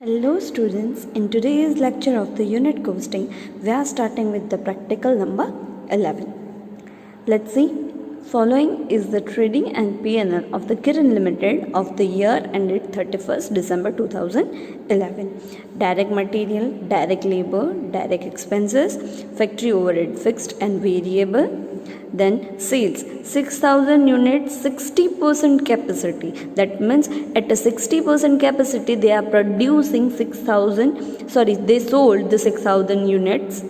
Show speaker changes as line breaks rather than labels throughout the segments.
Hello students, in today's lecture of the unit costing, we are starting with the practical number 11. Let's see. Following is the trading and P&L of the Kiran Limited of the year ended 31st December 2011. Direct material, direct labor, direct expenses, factory overhead fixed and variable. Then sales 6,000 units, 60% capacity. That means at a 60% capacity they are producing they sold the 6,000 units.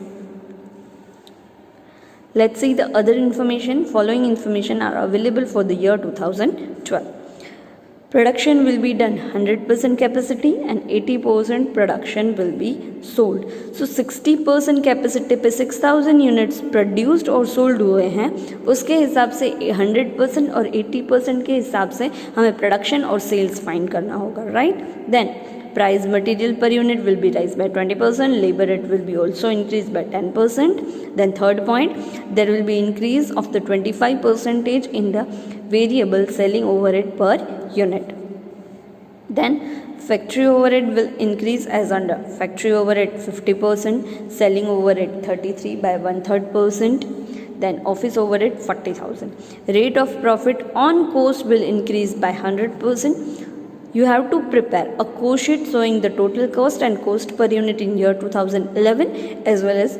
Let's see the other information. Following information are available for the year 2012. Production will be done 100% capacity and 80% production will be sold. So 60% capacity पे 6,000 units produced और sold हुए हैं, उसके हिसाब से 100% और 80% के हिसाब से हमें प्रोडक्शन और सेल्स फाइंड करना होगा, right. Then price material per unit will be rise by 20%, labor rate will be also increased by 10%. Then third point, there will be increase of the 25% in the variable selling overhead per unit. Then factory overhead will increase as under factory overhead 50%, selling overhead 33 by 1/3%. Then office overhead 40,000. Rate of profit on cost will increase by 100%. You have to prepare a cost sheet showing the total cost and cost per unit in year 2011 as well as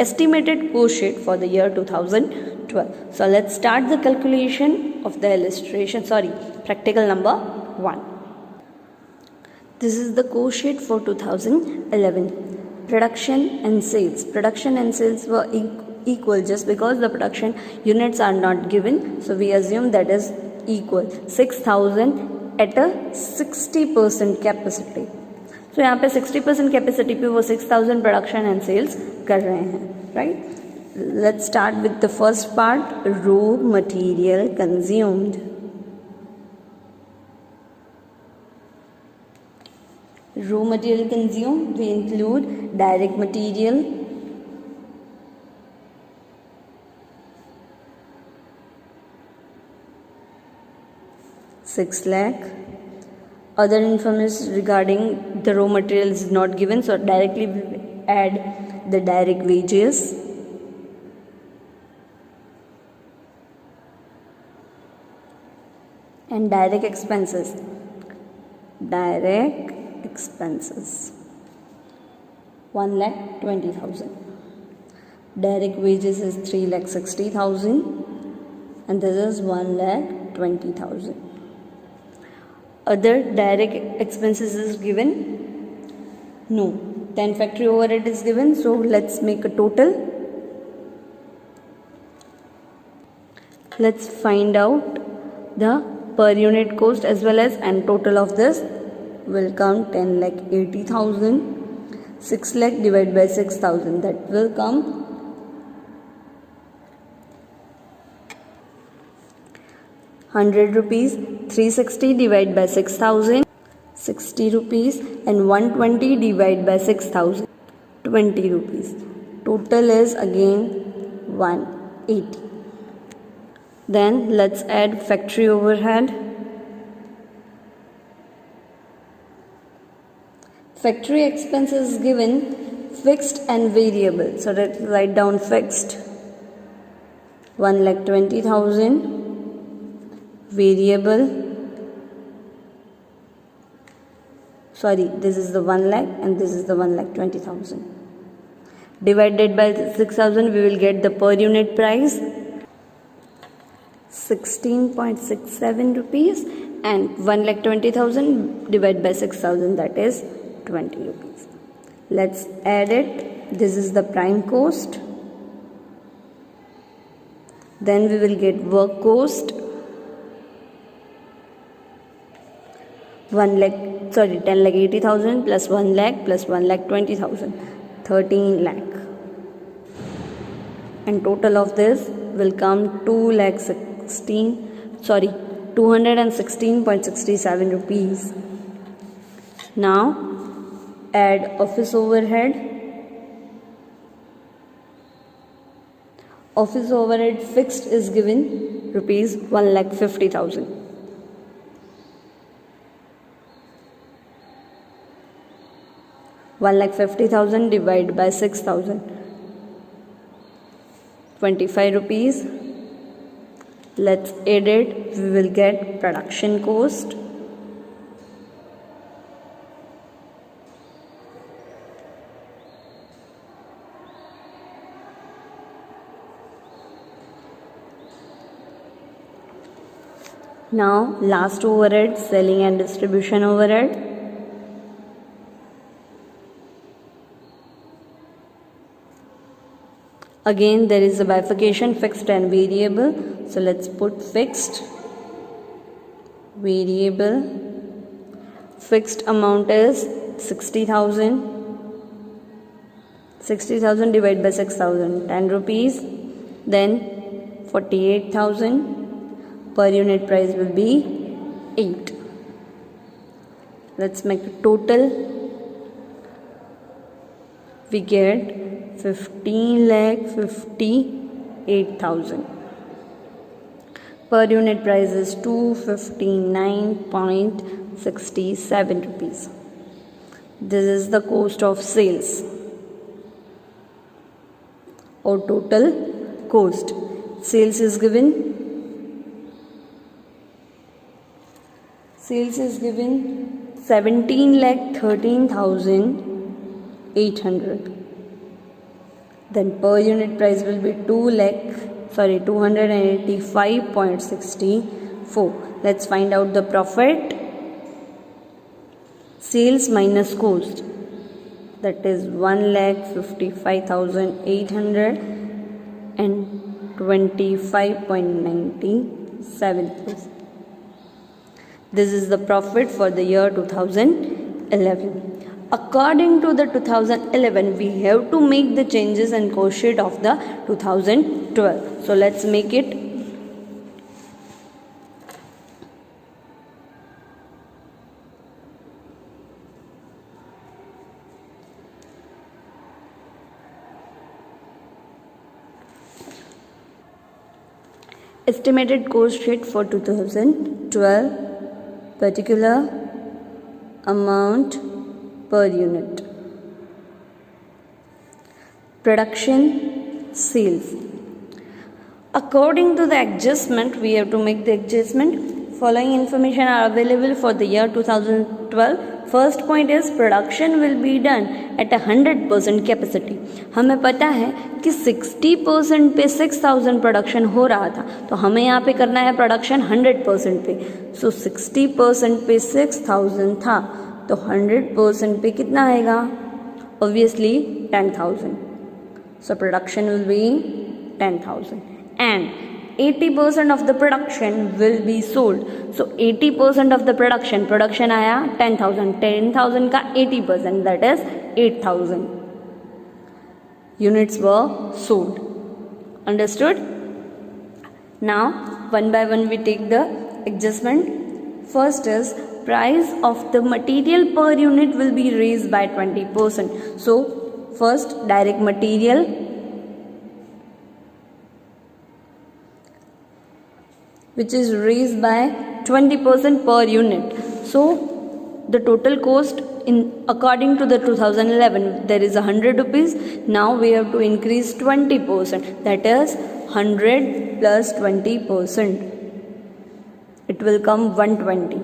estimated cost sheet for the year 2012. So let's start the calculation of the practical number 1. This is the cost sheet for 2011. Production and sales. Production and sales were equal just because the production units are not given. So we assume that is equal. 6,000 at a 60% capacity. तो यहाँ पे 60% capacity पे वो 6,000 production and sales कर रहे हैं, right. Let's start with the first part, raw material consumed. Raw material consumed, we include direct material, ₹6 lakh. Other information regarding the raw material is not given, so directly we add the direct wages. And direct expenses. Direct expenses 1,20,000. Direct wages is 3,60,000 and this is 1,20,000. Other direct expenses is given? No. Then factory overhead is given, so let's make a total. Let's find out the per unit cost as well as, and total of this will come 10,80,000. 6 lakh divided by 6,000, that will come 100 rupees. 360 divided by 6,000, 60 rupees, and 120 divided by 6,000, 20 rupees. Total is again 180. Then let's add factory overhead. Factory expenses given fixed and variable. So let's write down fixed 1,20,000. Variable, this is the 1 lakh and this is the 1,20,000. Divided by 6,000, we will get the per unit price 16.67 rupees, and 1,20,000 divided by 6,000, that is 20 rupees. Let's add it. This is the prime cost. Then we will get work cost 10,80,000 plus 1 lakh plus 1,20,000, 13 lakh. And total of this will come 216.67 rupees. Now add office overhead. Office overhead fixed is given rupees 1,50,000. 1,50,000 divided by 6,000. 25 rupees. Let's add it. We will get production cost. Now last overhead, selling and distribution overhead. Again there is a bifurcation, fixed and variable. So let's put fixed, variable. Fixed amount is 60,000. 60,000 divided by 6,000, 10 rupees. Then 48,000. Per unit price will be 8. Let's make a total. We get 15,58,000. Per unit price is 259.67 rupees. This is the cost of sales or total cost. Sales is given. Sales is given 17,13,800. Then per unit price will be 285.64. Let's find out the profit. Sales minus cost, that is 1,55,800 and 25.97%. This is the profit for the year 2011. According to the 2011, we have to make the changes in cost sheet of the 2012. So let's make it. Estimated cost sheet for 2012. Particular amount per unit. Production, sales. According to the adjustment, we have to make the adjustment. Following information are available for the year 2012. First point is production will be done at 100% capacity. हमें पता है कि 60% पे 6,000 production हो रहा था, तो हमें यहाँ पे करना है प्रोडक्शन 100% पे. सो 60% पे 6,000 था, तो 100% पे कितना आएगा? Obviously 10,000. So production will be 10,000 and 80% of the production will be sold. So 80% of the production आया 10,000. 10,000 का 80%, that is 8,000 units were sold. Understood? Now one by one we take the adjustment. First is price of the material per unit will be raised by 20%. So first direct material, which is raised by 20% per unit. So the total cost in according to the 2011, there is 100 rupees. Now we have to increase 20%, that is 100 plus 20%. It will come 120.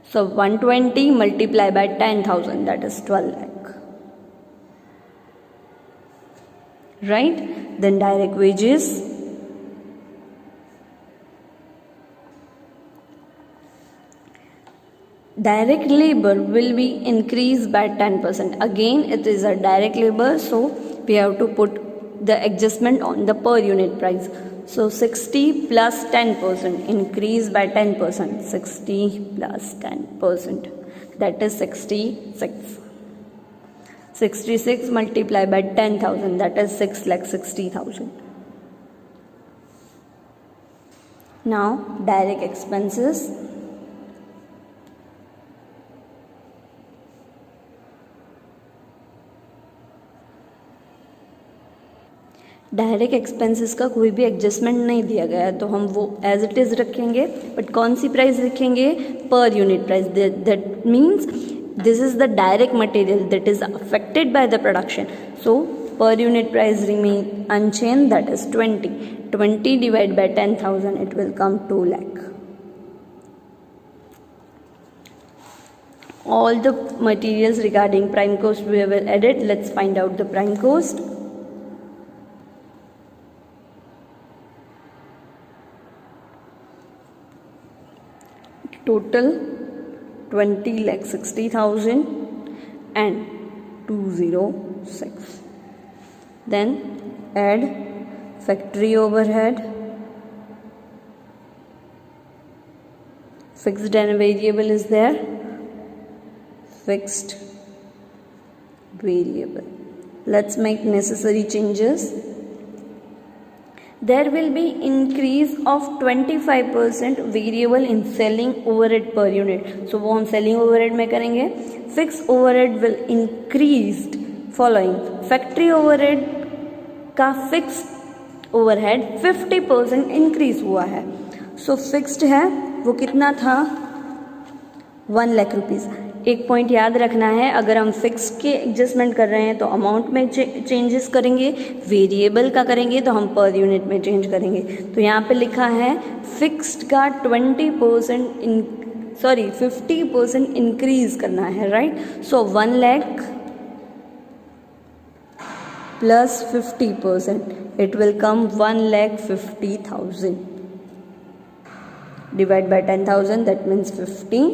So 120 multiplied by 10,000, that is 12 lakh. Right? Then direct wages. Direct labor will be increased by 10%. Again, it is a direct labor, so we have to put the adjustment on the per unit price. So 60 plus 10%, increase by 10%. 60 plus 10%, that is 66. 66 multiplied by 10,000, that is 6,60,000. Now direct expenses. Direct expenses का कोई भी adjustment नहीं दिया गया है, तो हम वो एज इट इज़ रखेंगे. बट कौन सी प्राइस रखेंगे? Per unit price. That means this is the direct material that is affected by the production. So per unit price remain unchanged, that is 20. 20 divided by 10,000, it will come 2 lakh. All the materials regarding prime cost we have added. Let's find out the prime cost. Total 20,60,000 and 206. Then add factory overhead, fixed and variable is there, fixed, variable. Let's make necessary changes. There will be increase of 25% variable in selling overhead per unit. So वो हम selling overhead में करेंगे. Fixed overhead will increased following. Factory overhead का fixed overhead 50% increase हुआ है. So fixed है वो कितना था 1 लाख रुपीज़. एक पॉइंट याद रखना है, अगर हम फिक्स के एडजस्टमेंट कर रहे हैं तो अमाउंट में चेंजेस करेंगे, वेरिएबल का करेंगे तो हम पर यूनिट में चेंज करेंगे. तो यहाँ पे लिखा है फिक्स्ड का 50% इंक्रीज करना है, right. So 1 lakh plus 50%, it will come 1,50,000 divide by 10,000, that means 15.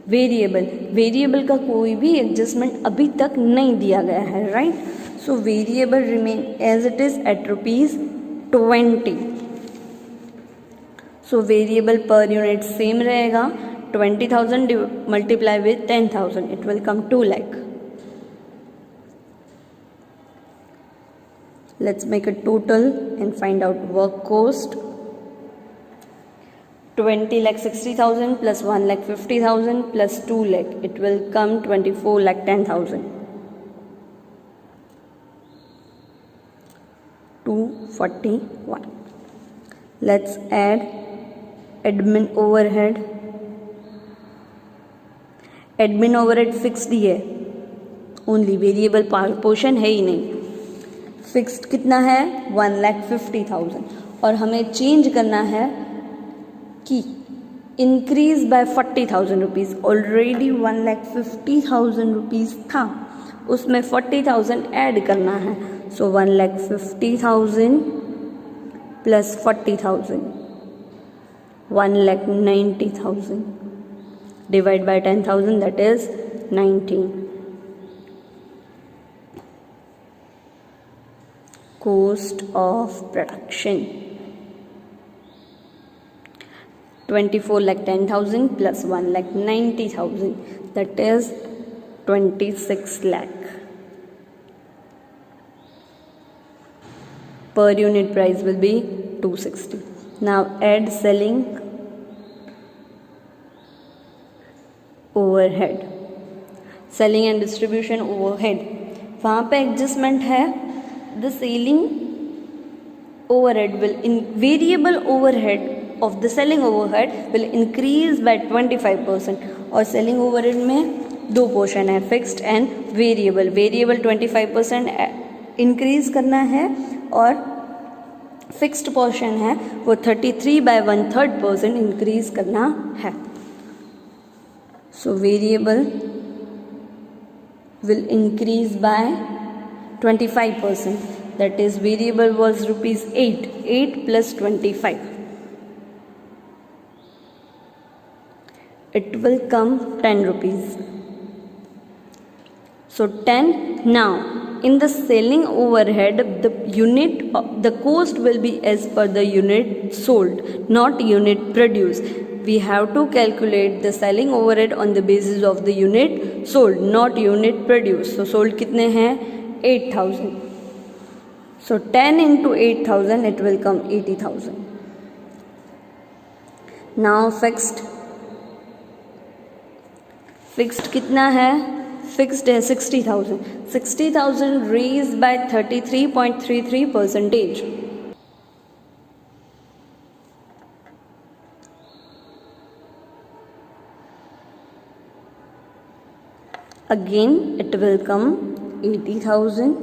Variable का कोई भी एडजस्टमेंट अभी तक नहीं दिया गया है, right. So variable remain as it is at ₹20. So variable per unit same रहेगा. 20,000 multiply with 10,000, it will come 2 lakh. Let's make a total and find out work cost. 20,60,000 plus 1,50,000 plus 2 lakh, it will come 24,10,000. 241. Let's add admin overhead. Admin overhead fixed ही है, only variable portion है ही नहीं. Fixed कितना है 1,50,000 और हमें change करना है कि increase by 40,000 rupees. Already 1,50,000 rupees था, उसमें 40,000 ऐड करना है. सो 1,50,000 plus 40,000, 1,90,000 divide by 10,000, that is 19. Cost of production 24,10,000 plus 1,90,000, that is 26 lakh. Per unit price will be 260. Now add selling overhead, selling and distribution overhead. वहाँ पे adjustment है. The selling overhead will in variable overhead of the selling overhead will increase by 25%. और selling overhead में दो portion है, fixed and variable. Variable 25% increase करना है और फिक्स्ड पोर्शन है वो 33/1/3% इंक्रीज करना है. So variable will increase by 25%. That is variable was ₹8. 8 plus 25. It will come 10 rupees. So 10. Now in the selling overhead, the cost will be as per the unit sold, not unit produced. We have to calculate the selling overhead on the basis of the unit sold, not unit produced. So sold कितने हैं 8,000. So 10 into 8,000, it will come 80,000. Now fixed कितना है? Fixed है 60,000. 60,000 raise bye 33.33%. again it will come 80,000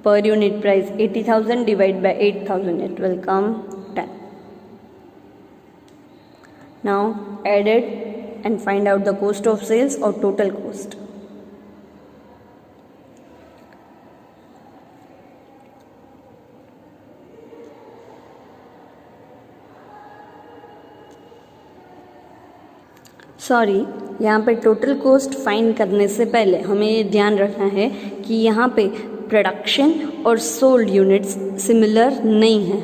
per unit price. 80,000 divided by 8,000, it will come 10. Now add it and find out the cost of sales or total cost. Sorry, यहाँ पे total cost find करने से पहले हमें ये ध्यान रखना है कि यहाँ पे प्रोडक्शन और सोल्ड यूनिट्स सिमिलर नहीं है,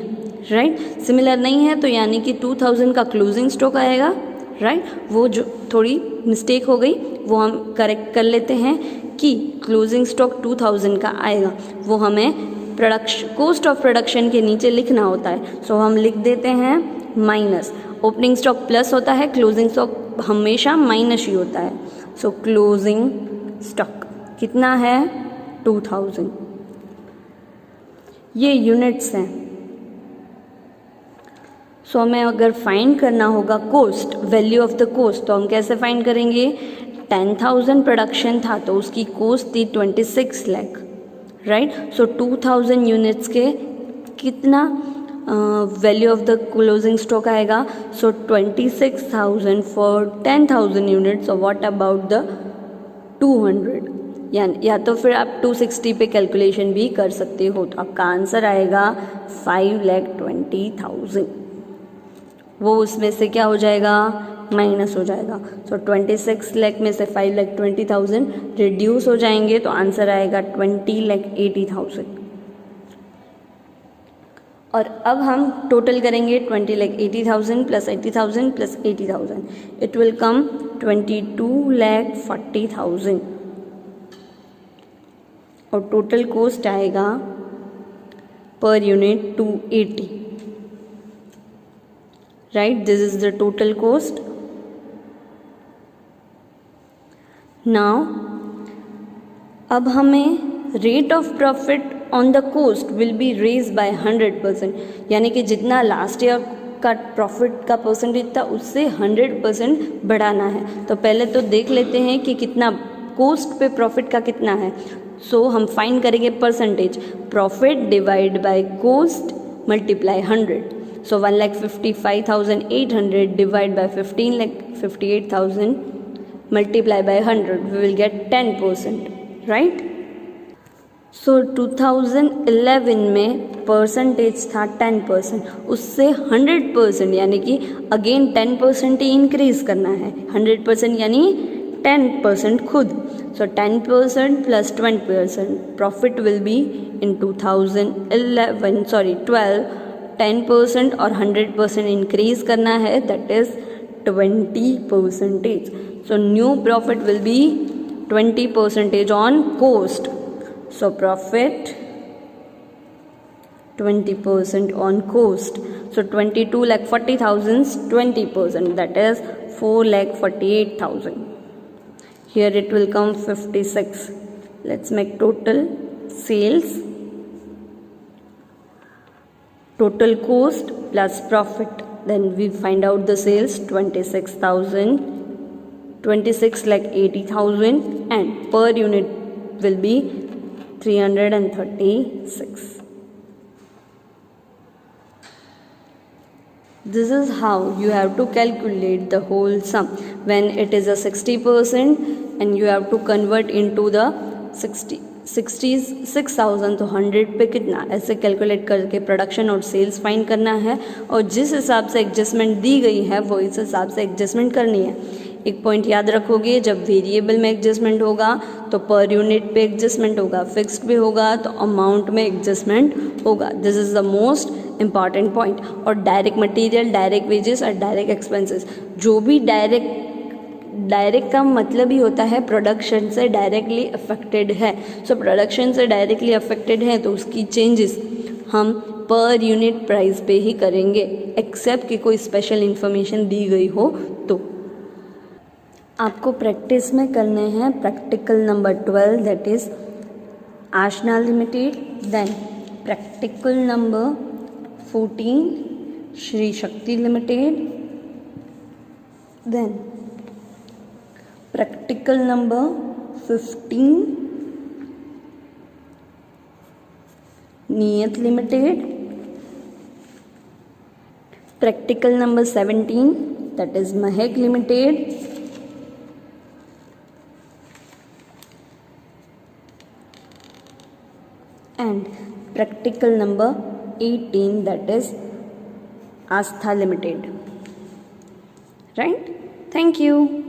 राइट? सिमिलर नहीं है तो यानी कि 2000 का क्लोजिंग स्टॉक आएगा, राइट? वो जो थोड़ी मिस्टेक हो गई वो हम करेक्ट कर लेते हैं कि क्लोजिंग स्टॉक 2000 का आएगा, वो हमें प्रोडक्शन कॉस्ट ऑफ प्रोडक्शन के नीचे लिखना होता है। सो हम लिख देते हैं माइनस, ओपनिंग स्टॉक प्लस होता है, क्लोजिंग स्टॉक हमेशा माइनस ही होता है। सो क्लोजिंग स्टॉक कितना है? 2000। ये यूनिट्स हैं। सो हमें अगर फाइंड करना होगा cost, value of the cost, तो हम कैसे फाइंड करेंगे? 10,000 प्रोडक्शन था तो उसकी कॉस्ट थी 26 लाख, राइट? सो 2000 यूनिट्स के कितना value of the closing stock आएगा? सो 26,000 फॉर 10,000 यूनिट्स। और व्हाट अबाउट द 200? या तो फिर आप 260 पे कैलकुलेशन भी कर सकते हो, तो आपका आंसर आएगा 5,20,000। वो उसमें से क्या हो जाएगा? माइनस हो जाएगा। सो 26 लाख में से 5,20,000 रिड्यूस हो जाएंगे तो आंसर आएगा 20,80,000। और अब हम टोटल करेंगे 20,80,000 plus 80,000 plus 80,000, it will come 22,40,000। और टोटल कॉस्ट आएगा per unit 280, right? This is the total cost. Now अब हमें rate of profit on the cost will be raise by 100%, यानी कि जितना लास्ट ईयर का प्रॉफिट का परसेंटेज था उससे 100% बढ़ाना है। तो पहले तो देख लेते हैं कि कितना कॉस्ट पे प्रॉफिट का कितना है। सो हम फाइंड करेंगे percentage, profit divide by cost multiply 100। So 1,55,800 divide by 15,58,000 multiply by 100, we will get 10%, right? So 2011 में परसेंटेज था 10%, उससे 100% यानी कि अगेन 10% ही इंक्रीज करना है। 100% यानी 10% खुद। सो 10% plus 20%, profit will be in 12 10% और 100% इंक्रीज करना है, that is 20%। So new profit will be 20% on cost. So profit 20% on cost. So 22,40,000's 20%, that is 4,48,000. Here it will come 56. Let's make total sales, total cost plus profit. Then we find out the sales 26,80,000 and per unit will be 336. This is how you have to calculate the whole sum. When it is a 60% and you have to convert into the 6,000 तो 100 पे कितना, ऐसे calculate करके production और sales find करना है। और जिस हिसाब से एडजस्टमेंट दी गई है वो इस हिसाब से एडजस्टमेंट करनी है। एक पॉइंट याद रखोगे, जब वेरिएबल में एडजस्टमेंट होगा तो पर यूनिट पे एडजस्टमेंट होगा, फिक्स्ड पे होगा तो अमाउंट में एडजस्टमेंट होगा। This is the most important point. और डायरेक्ट मटेरियल, डायरेक्ट वेजेस और डायरेक्ट एक्सपेंसेस, जो भी डायरेक्ट का मतलब ही होता है प्रोडक्शन से डायरेक्टली अफेक्टेड है। सो प्रोडक्शन से डायरेक्टली अफेक्टेड है तो उसकी चेंजेस हम पर यूनिट प्राइस पे ही करेंगे, एक्सेप्ट कि कोई स्पेशल इन्फॉर्मेशन दी गई हो तो। आपको प्रैक्टिस में करने हैं practical number 12, that is Aashna limited, then practical number 14 Shri Shakti limited, then practical number 15, Niyat Limited. Practical number 17, that is Mahek Limited. And practical number 18, that is Astha Limited. Right? Thank you.